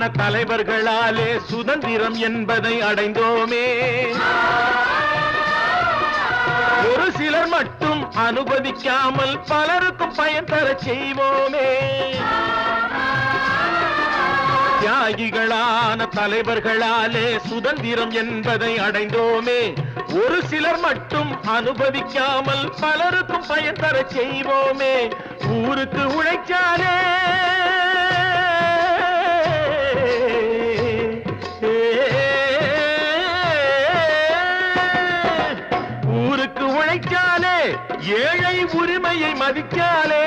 தலைவர்களாலே சுதந்திரம் என்பதை அடைந்தோமே. ஒரு சிலர் மட்டும் அனுமதிக்காமல் பலருக்கும் பயன் தர செய்வோமே. தியாகிகளான தலைவர்களாலே சுதந்திரம் என்பதை அடைந்தோமே. ஒரு சிலர் மட்டும் அனுமதிக்காமல் பலருக்கும் பயன் தர செய்வோமே. ஊருக்கு உழைச்சாலே ஊருக்கு உழைச்சாலே ஏழை உரிமையை மதிச்சாலே